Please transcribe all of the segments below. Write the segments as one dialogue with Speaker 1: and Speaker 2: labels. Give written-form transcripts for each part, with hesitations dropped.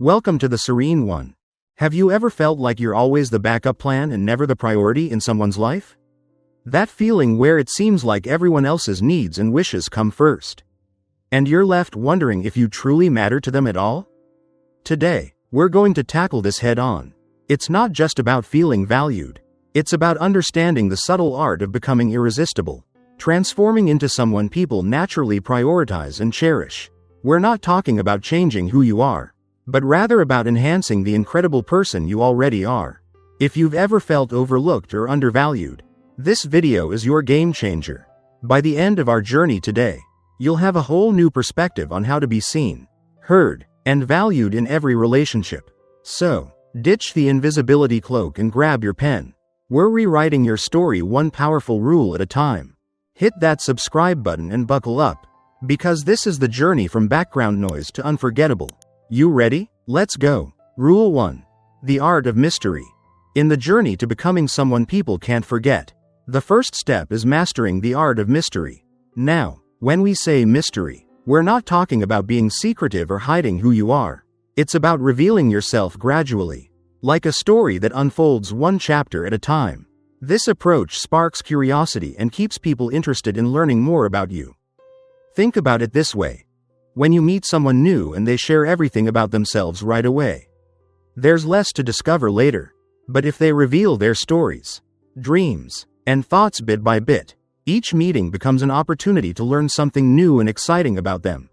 Speaker 1: Welcome to the Serene One. Have you ever felt like you're always the backup plan and never the priority in someone's life? That feeling where it seems like everyone else's needs and wishes come first, and you're left wondering if you truly matter to them at all? Today, we're going to tackle this head on. It's not just about feeling valued. It's about understanding the subtle art of becoming irresistible, transforming into someone people naturally prioritize and cherish. We're not talking about changing who you are, but rather about enhancing the incredible person you already are. If you've ever felt overlooked or undervalued, this video is your game changer. By the end of our journey today, you'll have a whole new perspective on how to be seen, heard, and valued in every relationship. So, ditch the invisibility cloak and grab your pen. We're rewriting your story one powerful rule at a time. Hit that subscribe button and buckle up, because this is the journey from background noise to unforgettable. You ready? Let's go. Rule 1. The art of mystery. In the journey to becoming someone people can't forget, the first step is mastering the art of mystery. Now, when we say mystery, we're not talking about being secretive or hiding who you are. It's about revealing yourself gradually, like a story that unfolds one chapter at a time. This approach sparks curiosity and keeps people interested in learning more about you. Think about it this way. When you meet someone new and they share everything about themselves right away, there's less to discover later. But if they reveal their stories, dreams, and thoughts bit by bit, each meeting becomes an opportunity to learn something new and exciting about them.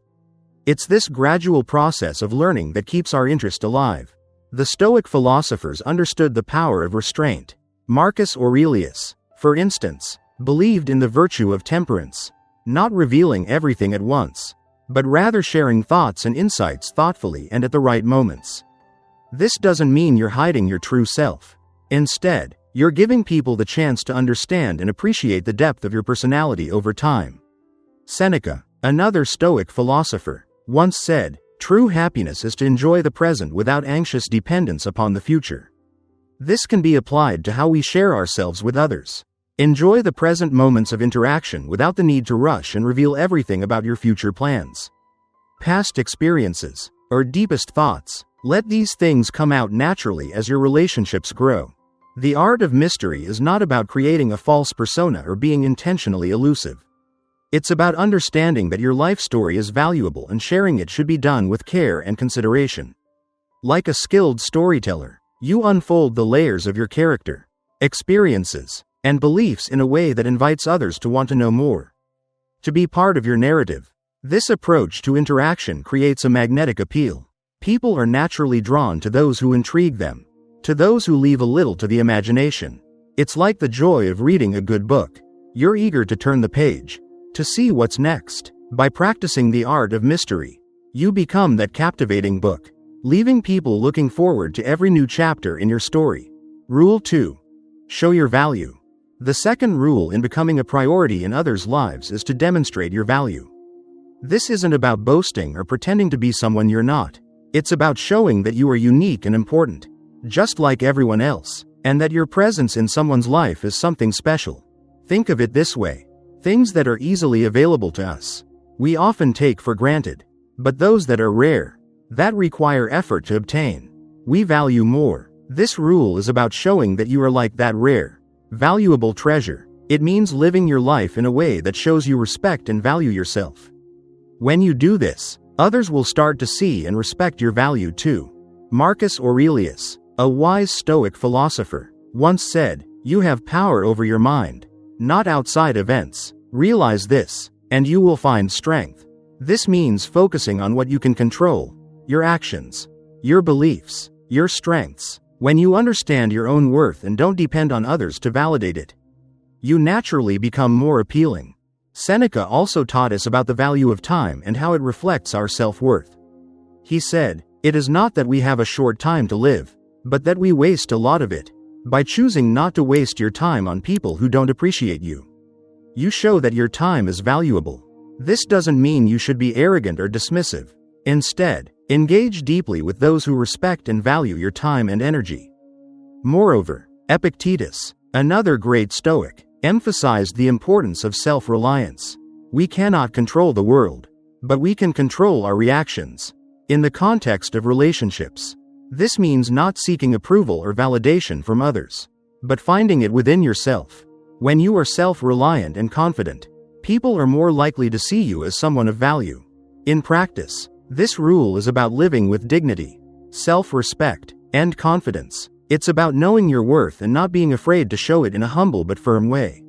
Speaker 1: It's this gradual process of learning that keeps our interest alive. The Stoic philosophers understood the power of restraint. Marcus Aurelius, for instance, believed in the virtue of temperance, not revealing everything at once, but rather sharing thoughts and insights thoughtfully and at the right moments. This doesn't mean you're hiding your true self. Instead, you're giving people the chance to understand and appreciate the depth of your personality over time. Seneca, another Stoic philosopher, once said, "True happiness is to enjoy the present without anxious dependence upon the future." This can be applied to how we share ourselves with others. Enjoy the present moments of interaction without the need to rush and reveal everything about your future plans. Past experiences, or deepest thoughts, let these things come out naturally as your relationships grow. The art of mystery is not about creating a false persona or being intentionally elusive. It's about understanding that your life story is valuable and sharing it should be done with care and consideration. Like a skilled storyteller, you unfold the layers of your character, experiences, and beliefs in a way that invites others to want to know more, to be part of your narrative. This approach to interaction creates a magnetic appeal. People are naturally drawn to those who intrigue them, to those who leave a little to the imagination. It's like the joy of reading a good book. You're eager to turn the page, to see what's next. By practicing the art of mystery, you become that captivating book, leaving people looking forward to every new chapter in your story. Rule 2. Show your value. The second rule in becoming a priority in others' lives is to demonstrate your value. This isn't about boasting or pretending to be someone you're not. It's about showing that you are unique and important, just like everyone else, and that your presence in someone's life is something special. Think of it this way. Things that are easily available to us, we often take for granted. But those that are rare, that require effort to obtain, we value more. This rule is about showing that you are like that rare, valuable treasure. It means living your life in a way that shows you respect and value yourself. When you do this, others will start to see and respect your value too. Marcus Aurelius, a wise Stoic philosopher, once said, "You have power over your mind, not outside events. Realize this, and you will find strength." This means focusing on what you can control, your actions, your beliefs, your strengths. When you understand your own worth and don't depend on others to validate it, you naturally become more appealing. Seneca also taught us about the value of time and how it reflects our self-worth. He said, "It is not that we have a short time to live, but that we waste a lot of it. By choosing not to waste your time on people who don't appreciate you, you show that your time is valuable." This doesn't mean you should be arrogant or dismissive. Instead, engage deeply with those who respect and value your time and energy. Moreover, Epictetus, another great Stoic, emphasized the importance of self-reliance. We cannot control the world, but we can control our reactions. In the context of relationships, this means not seeking approval or validation from others, but finding it within yourself. When you are self-reliant and confident, people are more likely to see you as someone of value. In practice, this rule is about living with dignity, self-respect, and confidence. It's about knowing your worth and not being afraid to show it in a humble but firm way.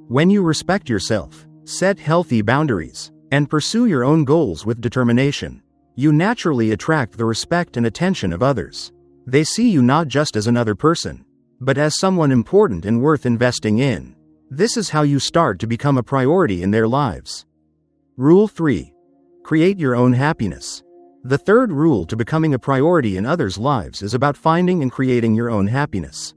Speaker 1: When you respect yourself, set healthy boundaries, and pursue your own goals with determination, you naturally attract the respect and attention of others. They see you not just as another person, but as someone important and worth investing in. This is how you start to become a priority in their lives. Rule 3. Create your own happiness. The third rule to becoming a priority in others' lives is about finding and creating your own happiness.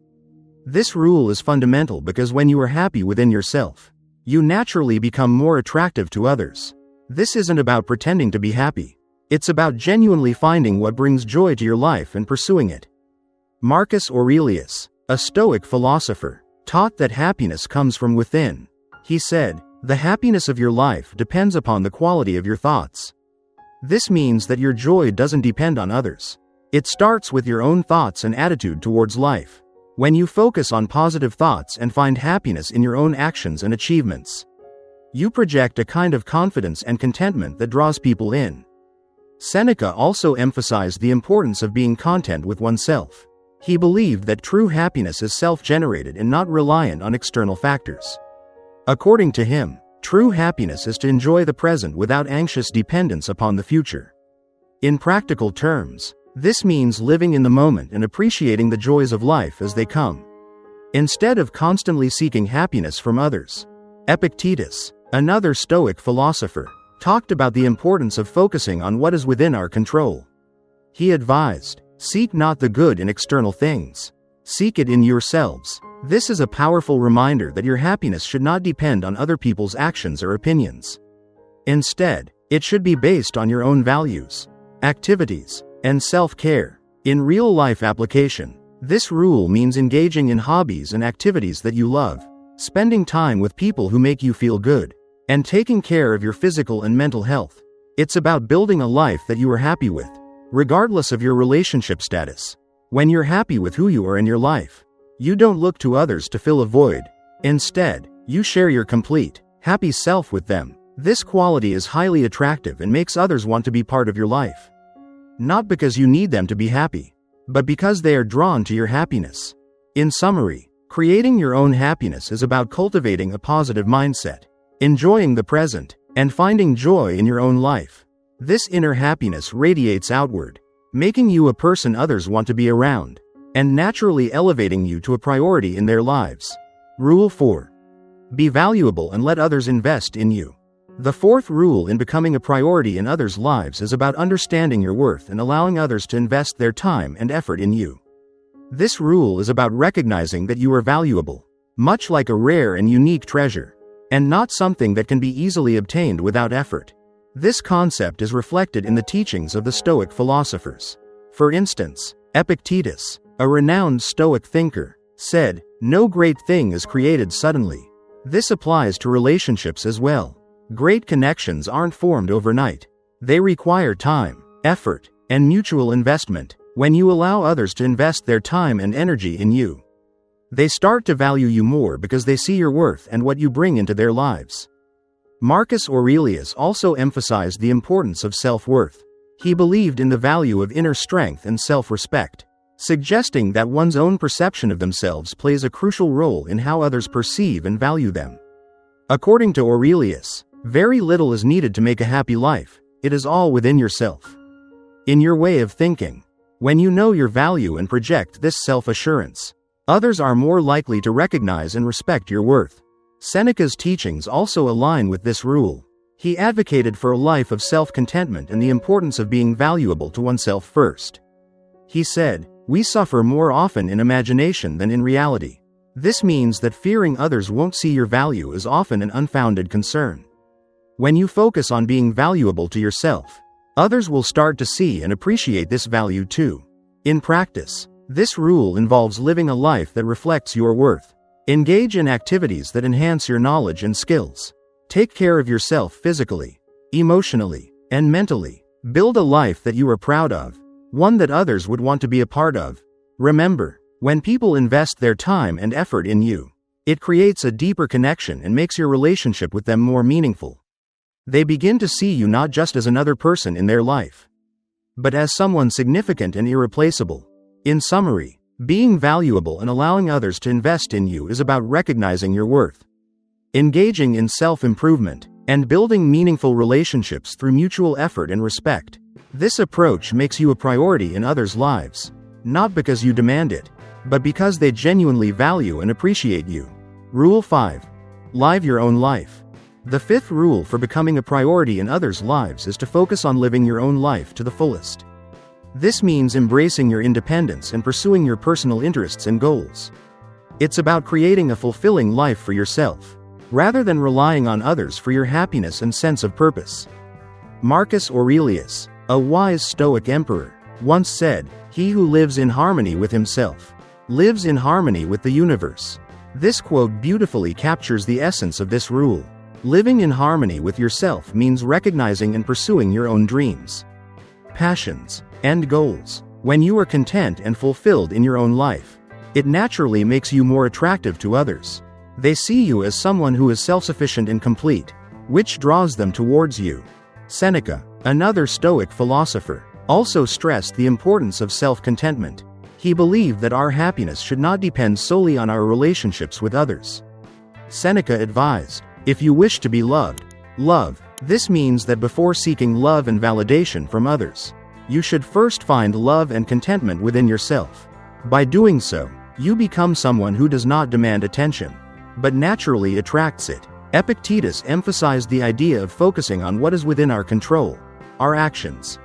Speaker 1: This rule is fundamental because when you are happy within yourself, you naturally become more attractive to others. This isn't about pretending to be happy. It's about genuinely finding what brings joy to your life and pursuing it. Marcus Aurelius, a Stoic philosopher, taught that happiness comes from within. He said, "The happiness of your life depends upon the quality of your thoughts." This means that your joy doesn't depend on others. It starts with your own thoughts and attitude towards life. When you focus on positive thoughts and find happiness in your own actions and achievements, you project a kind of confidence and contentment that draws people in. Seneca also emphasized the importance of being content with oneself. He believed that true happiness is self-generated and not reliant on external factors. According to him, true happiness is to enjoy the present without anxious dependence upon the future. In practical terms, this means living in the moment and appreciating the joys of life as they come, instead of constantly seeking happiness from others. Epictetus, another Stoic philosopher, talked about the importance of focusing on what is within our control. He advised, "Seek not the good in external things. Seek it in yourselves." This is a powerful reminder that your happiness should not depend on other people's actions or opinions. Instead, it should be based on your own values, activities, and self-care. In real-life application, this rule means engaging in hobbies and activities that you love, spending time with people who make you feel good, and taking care of your physical and mental health. It's about building a life that you are happy with, regardless of your relationship status. When you're happy with who you are in your life, you don't look to others to fill a void. Instead, you share your complete, happy self with them. This quality is highly attractive and makes others want to be part of your life. Not because you need them to be happy, but because they are drawn to your happiness. In summary, creating your own happiness is about cultivating a positive mindset, enjoying the present, and finding joy in your own life. This inner happiness radiates outward, making you a person others want to be around, and naturally elevating you to a priority in their lives. Rule 4. Be valuable and let others invest in you. The fourth rule in becoming a priority in others' lives is about understanding your worth and allowing others to invest their time and effort in you. This rule is about recognizing that you are valuable, much like a rare and unique treasure, and not something that can be easily obtained without effort. This concept is reflected in the teachings of the Stoic philosophers. For instance, Epictetus, a renowned Stoic thinker, said, "No great thing is created suddenly." This applies to relationships as well. Great connections aren't formed overnight. They require time, effort, and mutual investment. When you allow others to invest their time and energy in you, they start to value you more because they see your worth and what you bring into their lives. Marcus Aurelius also emphasized the importance of self-worth. He believed in the value of inner strength and self-respect, suggesting that one's own perception of themselves plays a crucial role in how others perceive and value them. According to Aurelius, very little is needed to make a happy life. It is all within yourself. In your way of thinking, when you know your value and project this self-assurance, others are more likely to recognize and respect your worth. Seneca's teachings also align with this rule. He advocated for a life of self-contentment and the importance of being valuable to oneself first. He said, "We suffer more often in imagination than in reality." This means that fearing others won't see your value is often an unfounded concern. When you focus on being valuable to yourself, others will start to see and appreciate this value too. In practice, this rule involves living a life that reflects your worth. Engage in activities that enhance your knowledge and skills. Take care of yourself physically, emotionally, and mentally. Build a life that you are proud of, one that others would want to be a part of. Remember, when people invest their time and effort in you, it creates a deeper connection and makes your relationship with them more meaningful. They begin to see you not just as another person in their life, but as someone significant and irreplaceable. In summary, being valuable and allowing others to invest in you is about recognizing your worth, engaging in self-improvement, and building meaningful relationships through mutual effort and respect. This approach makes you a priority in others' lives, not because you demand it, but because they genuinely value and appreciate you. Rule 5. Live your own life. The fifth rule for becoming a priority in others' lives is to focus on living your own life to the fullest. This means embracing your independence and pursuing your personal interests and goals. It's about creating a fulfilling life for yourself, rather than relying on others for your happiness and sense of purpose. Marcus Aurelius, a wise Stoic emperor, once said, "He who lives in harmony with himself lives in harmony with the universe." This quote beautifully captures the essence of this rule. Living in harmony with yourself means recognizing and pursuing your own dreams, passions, and goals. When you are content and fulfilled in your own life, it naturally makes you more attractive to others. They see you as someone who is self-sufficient and complete, which draws them towards you. Seneca, another Stoic philosopher, also stressed the importance of self-contentment. He believed that our happiness should not depend solely on our relationships with others. Seneca advised, "If you wish to be loved, love." This means that before seeking love and validation from others, you should first find love and contentment within yourself. By doing so, you become someone who does not demand attention, but naturally attracts it. Epictetus emphasized the idea of focusing on what is within our control, our actions,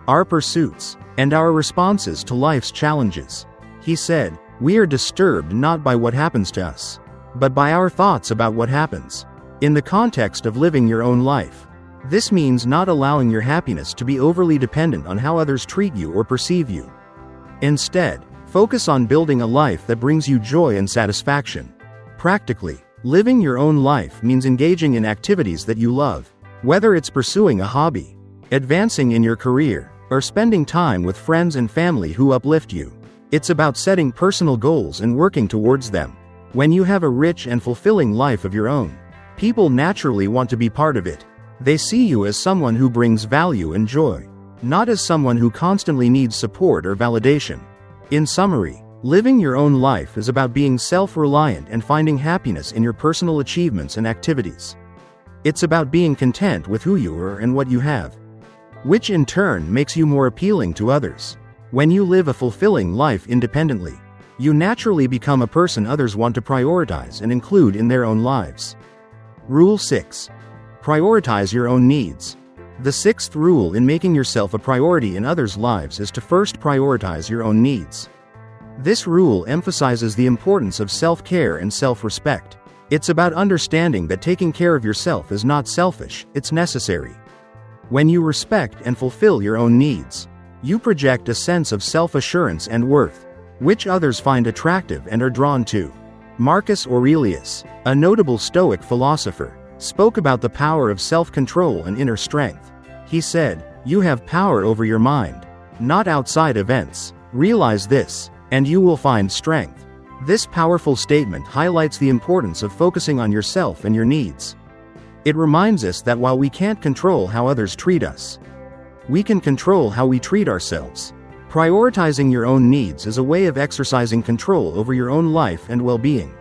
Speaker 1: our pursuits, and our responses to life's challenges. He said, "We are disturbed not by what happens to us, but by our thoughts about what happens." In the context of living your own life, this means not allowing your happiness to be overly dependent on how others treat you or perceive you. Instead, focus on building a life that brings you joy and satisfaction. Practically, living your own life means engaging in activities that you love, whether it's pursuing a hobby, advancing in your career, or spending time with friends and family who uplift you. It's about setting personal goals and working towards them. When you have a rich and fulfilling life of your own, people naturally want to be part of it. They see you as someone who brings value and joy, not as someone who constantly needs support or validation. In summary, living your own life is about being self-reliant and finding happiness in your personal achievements and activities. It's about being content with who you are and what you have, which in turn makes you more appealing to others. When you live a fulfilling life independently, you naturally become a person others want to prioritize and include in their own lives. Rule 6. Prioritize your own needs. The sixth rule in making yourself a priority in others' lives is to first prioritize your own needs. This rule emphasizes the importance of self-care and self-respect. It's about understanding that taking care of yourself is not selfish, it's necessary. When you respect and fulfill your own needs, you project a sense of self-assurance and worth, which others find attractive and are drawn to. Marcus Aurelius, a notable Stoic philosopher, spoke about the power of self-control and inner strength. He said, "You have power over your mind, not outside events. Realize this, and you will find strength." This powerful statement highlights the importance of focusing on yourself and your needs. It reminds us that while we can't control how others treat us, we can control how we treat ourselves. Prioritizing your own needs is a way of exercising control over your own life and well-being.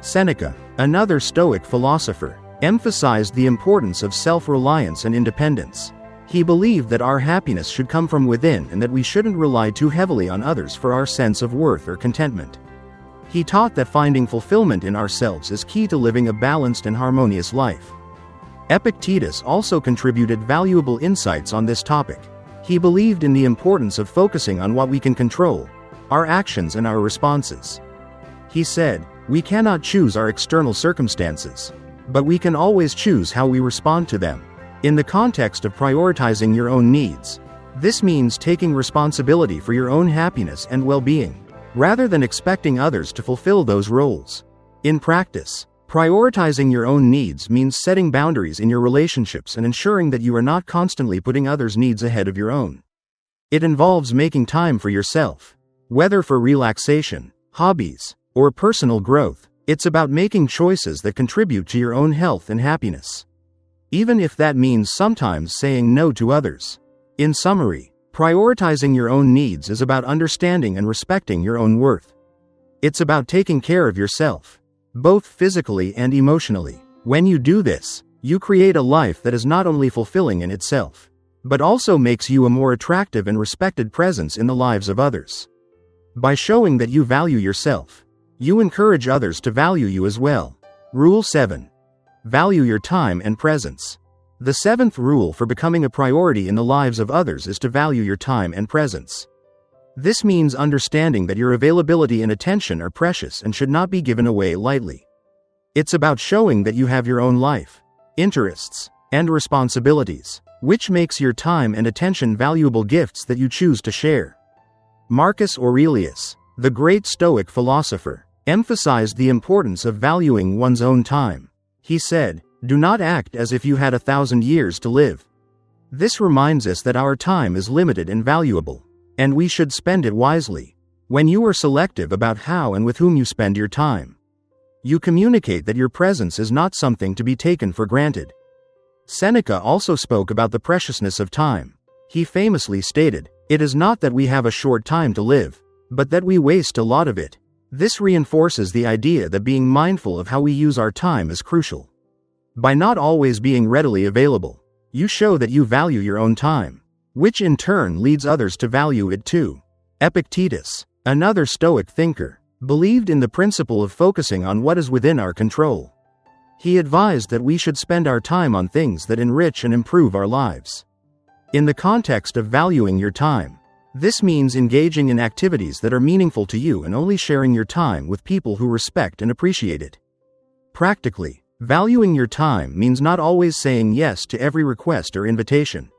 Speaker 1: Seneca, another Stoic philosopher, emphasized the importance of self-reliance and independence. He believed that our happiness should come from within and that we shouldn't rely too heavily on others for our sense of worth or contentment. He taught that finding fulfillment in ourselves is key to living a balanced and harmonious life. Epictetus also contributed valuable insights on this topic. He believed in the importance of focusing on what we can control, our actions and our responses. He said, "We cannot choose our external circumstances, but we can always choose how we respond to them." In the context of prioritizing your own needs, this means taking responsibility for your own happiness and well-being, rather than expecting others to fulfill those roles. In practice, Prioritizing your own needs means setting boundaries in your relationships and ensuring that you are not constantly putting others' needs ahead of your own. It involves making time for yourself. Whether for relaxation, hobbies, or personal growth, it's about making choices that contribute to your own health and happiness. Even if that means sometimes saying no to others. In summary, prioritizing your own needs is about understanding and respecting your own worth. It's about taking care of yourself, both physically and emotionally. When you do this, you create a life that is not only fulfilling in itself, but also makes you a more attractive and respected presence in the lives of others. By showing that you value yourself, you encourage others to value you as well. Rule 7. Value your time and presence. The seventh rule for becoming a priority in the lives of others is to value your time and presence. This means understanding that your availability and attention are precious and should not be given away lightly. It's about showing that you have your own life, interests, and responsibilities, which makes your time and attention valuable gifts that you choose to share. Marcus Aurelius, the great Stoic philosopher, emphasized the importance of valuing one's own time. He said, "Do not act as if you had 1,000 years to live." This reminds us that our time is limited and valuable, and we should spend it wisely. When you are selective about how and with whom you spend your time, you communicate that your presence is not something to be taken for granted. Seneca also spoke about the preciousness of time. He famously stated, "It is not that we have a short time to live, but that we waste a lot of it." This reinforces the idea that being mindful of how we use our time is crucial. By not always being readily available, you show that you value your own time, which in turn leads others to value it too. Epictetus, another Stoic thinker, believed in the principle of focusing on what is within our control. He advised that we should spend our time on things that enrich and improve our lives. In the context of valuing your time, this means engaging in activities that are meaningful to you and only sharing your time with people who respect and appreciate it. Practically, valuing your time means not always saying yes to every request or invitation.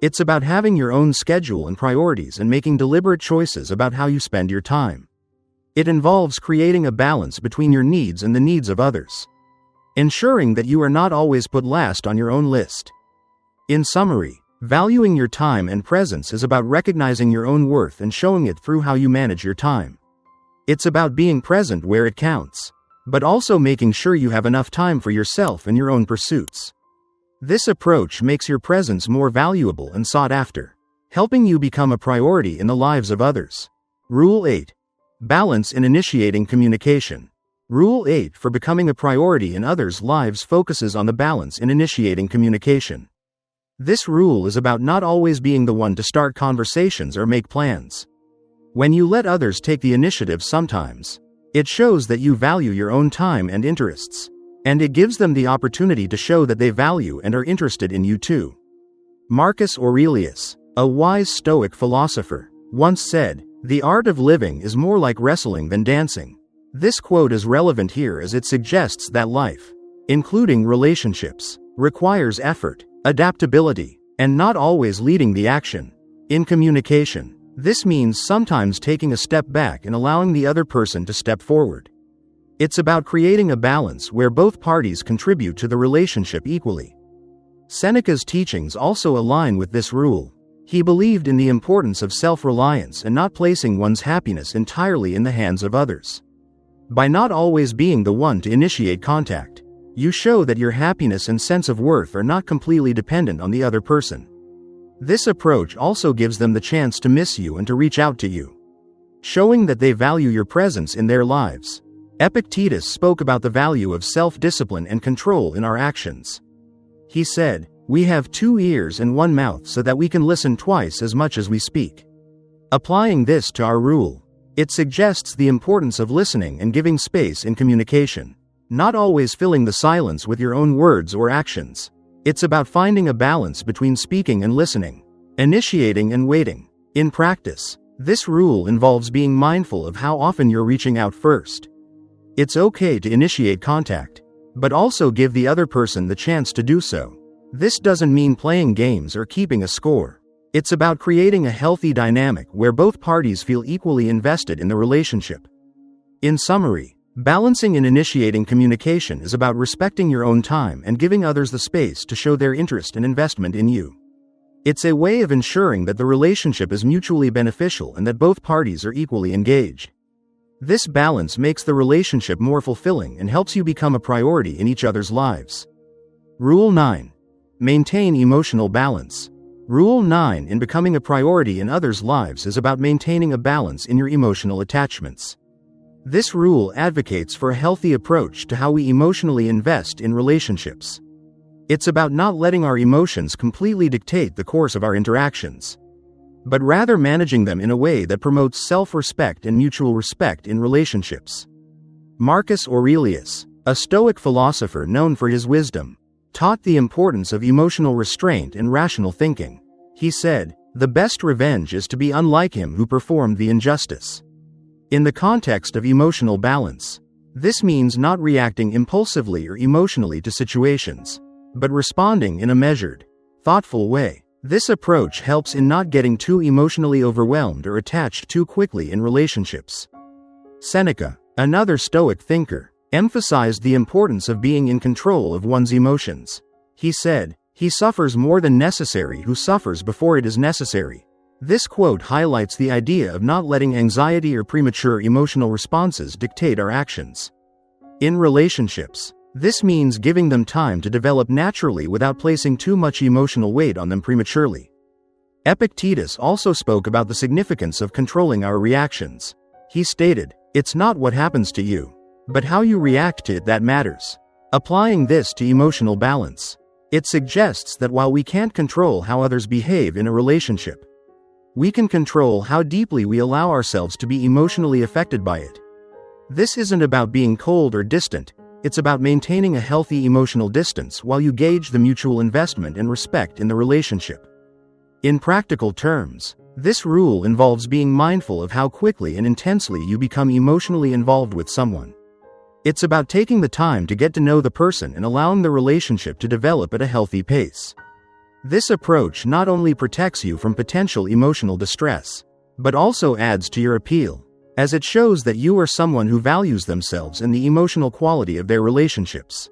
Speaker 1: It's about having your own schedule and priorities and making deliberate choices about how you spend your time. It involves creating a balance between your needs and the needs of others, ensuring that you are not always put last on your own list. In summary, valuing your time and presence is about recognizing your own worth and showing it through how you manage your time. It's about being present where it counts, but also making sure you have enough time for yourself and your own pursuits. This approach makes your presence more valuable and sought after, helping you become a priority in the lives of others. Rule 8. Balance in initiating communication. Rule 8 for becoming a priority in others' lives focuses on the balance in initiating communication. This rule is about not always being the one to start conversations or make plans. When you let others take the initiative sometimes, it shows that you value your own time and interests, and it gives them the opportunity to show that they value and are interested in you too. Marcus Aurelius, a wise Stoic philosopher, once said, "The art of living is more like wrestling than dancing." This quote is relevant here as it suggests that life, including relationships, requires effort, adaptability, and not always leading the action. In communication, this means sometimes taking a step back and allowing the other person to step forward. It's about creating a balance where both parties contribute to the relationship equally. Seneca's teachings also align with this rule. He believed in the importance of self-reliance and not placing one's happiness entirely in the hands of others. By not always being the one to initiate contact, you show that your happiness and sense of worth are not completely dependent on the other person. This approach also gives them the chance to miss you and to reach out to you, showing that they value your presence in their lives. Epictetus spoke about the value of self-discipline and control in our actions. He said, "We have 2 ears and 1 mouth so that we can listen twice as much as we speak." Applying this to our rule, it suggests the importance of listening and giving space in communication, not always filling the silence with your own words or actions. It's about finding a balance between speaking and listening, initiating and waiting. In practice, this rule involves being mindful of how often you're reaching out first. It's okay to initiate contact, but also give the other person the chance to do so. This doesn't mean playing games or keeping a score. It's about creating a healthy dynamic where both parties feel equally invested in the relationship. In summary, Balancing and initiating communication is about respecting your own time and giving others the space to show their interest and investment in you. It's a way of ensuring that the relationship is mutually beneficial and that both parties are equally engaged. This balance makes the relationship more fulfilling and helps you become a priority in each other's lives. Rule 9. Maintain emotional balance. Rule 9 in becoming a priority in others' lives is about maintaining a balance in your emotional attachments. This rule advocates for a healthy approach to how we emotionally invest in relationships. It's about not letting our emotions completely dictate the course of our interactions, but rather managing them in a way that promotes self-respect and mutual respect in relationships. Marcus Aurelius, a Stoic philosopher known for his wisdom, taught the importance of emotional restraint and rational thinking. He said, "The best revenge is to be unlike him who performed the injustice." In the context of emotional balance, this means not reacting impulsively or emotionally to situations, but responding in a measured, thoughtful way. This approach helps in not getting too emotionally overwhelmed or attached too quickly in relationships. Seneca, another Stoic thinker, emphasized the importance of being in control of one's emotions. He said, "He suffers more than necessary who suffers before it is necessary." This quote highlights the idea of not letting anxiety or premature emotional responses dictate our actions. In relationships, this means giving them time to develop naturally without placing too much emotional weight on them prematurely. Epictetus also spoke about the significance of controlling our reactions. He stated, "It's not what happens to you, but how you react to it that matters." Applying this to emotional balance, it suggests that while we can't control how others behave in a relationship, we can control how deeply we allow ourselves to be emotionally affected by it. This isn't about being cold or distant, it's about maintaining a healthy emotional distance while you gauge the mutual investment and respect in the relationship. In practical terms, this rule involves being mindful of how quickly and intensely you become emotionally involved with someone. It's about taking the time to get to know the person and allowing the relationship to develop at a healthy pace. This approach not only protects you from potential emotional distress, but also adds to your appeal, as it shows that you are someone who values themselves and the emotional quality of their relationships.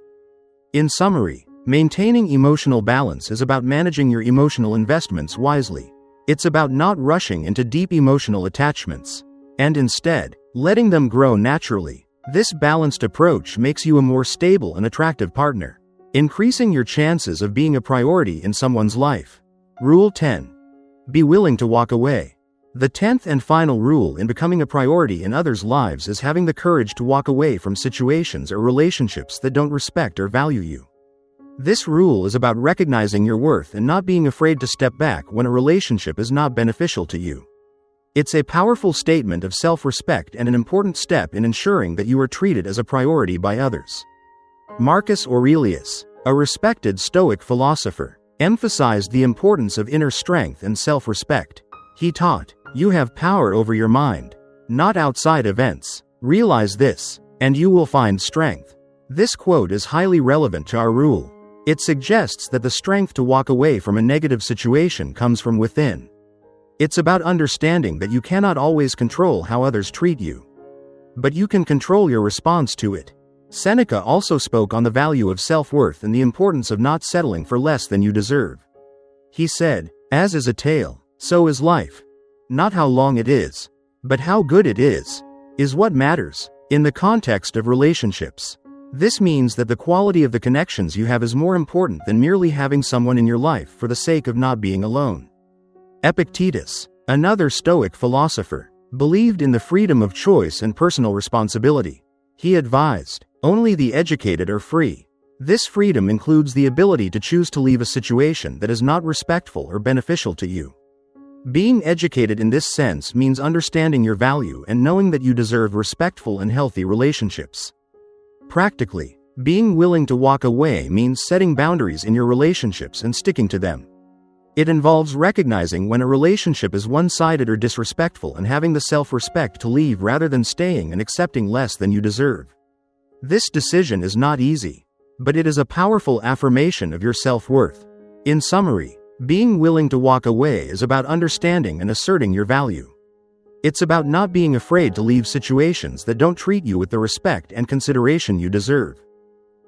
Speaker 1: In summary, maintaining emotional balance is about managing your emotional investments wisely. It's about not rushing into deep emotional attachments, and instead, letting them grow naturally. This balanced approach makes you a more stable and attractive partner, increasing your chances of being a priority in someone's life. Rule 10. Be willing to walk away. The 10th and final rule in becoming a priority in others' lives is having the courage to walk away from situations or relationships that don't respect or value you. This rule is about recognizing your worth and not being afraid to step back when a relationship is not beneficial to you. It's a powerful statement of self-respect and an important step in ensuring that you are treated as a priority by others. Marcus Aurelius, a respected Stoic philosopher, emphasized the importance of inner strength and self-respect. He taught, "You have power over your mind, not outside events. Realize this, and you will find strength." This quote is highly relevant to our rule. It suggests that the strength to walk away from a negative situation comes from within. It's about understanding that you cannot always control how others treat you, but you can control your response to it. Seneca also spoke on the value of self-worth and the importance of not settling for less than you deserve. He said, "As is a tale, so is life. Not how long it is, but how good it is what matters." In the context of relationships, this means that the quality of the connections you have is more important than merely having someone in your life for the sake of not being alone. Epictetus, another Stoic philosopher, believed in the freedom of choice and personal responsibility. He advised, "Only the educated are free." This freedom includes the ability to choose to leave a situation that is not respectful or beneficial to you. Being educated in this sense means understanding your value and knowing that you deserve respectful and healthy relationships. Practically, being willing to walk away means setting boundaries in your relationships and sticking to them. It involves recognizing when a relationship is one-sided or disrespectful and having the self-respect to leave rather than staying and accepting less than you deserve. This decision is not easy, but it is a powerful affirmation of your self-worth. In summary, being willing to walk away is about understanding and asserting your value. It's about not being afraid to leave situations that don't treat you with the respect and consideration you deserve.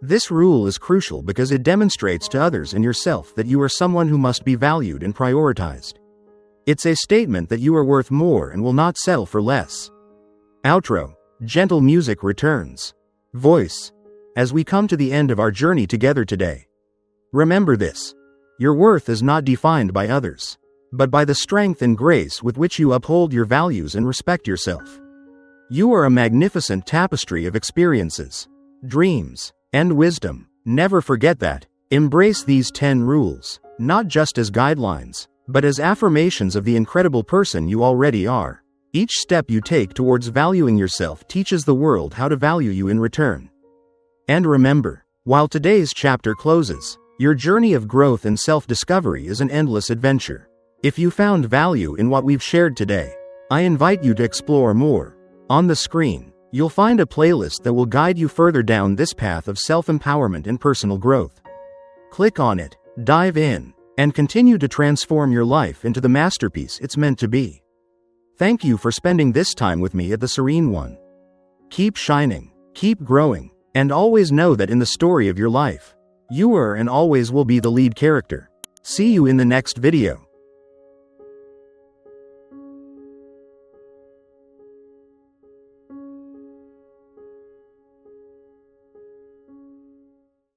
Speaker 1: This rule is crucial because it demonstrates to others and yourself that you are someone who must be valued and prioritized. It's a statement that you are worth more and will not settle for less. Outro. Gentle music returns. Voice. As we come to the end of our journey together today, remember this: your worth is not defined by others, but by the strength and grace with which you uphold your values and respect yourself. You are a magnificent tapestry of experiences, dreams, and wisdom. Never forget that. Embrace these 10 rules, not just as guidelines, but as affirmations of the incredible person you already are. Each step you take towards valuing yourself teaches the world how to value you in return. And remember, while today's chapter closes, your journey of growth and self-discovery is an endless adventure. If you found value in what we've shared today, I invite you to explore more. On the screen, you'll find a playlist that will guide you further down this path of self-empowerment and personal growth. Click on it, dive in, and continue to transform your life into the masterpiece it's meant to be. Thank you for spending this time with me at the Serene One. Keep shining, keep growing, and always know that in the story of your life, you are and always will be the lead character. See you in the next video.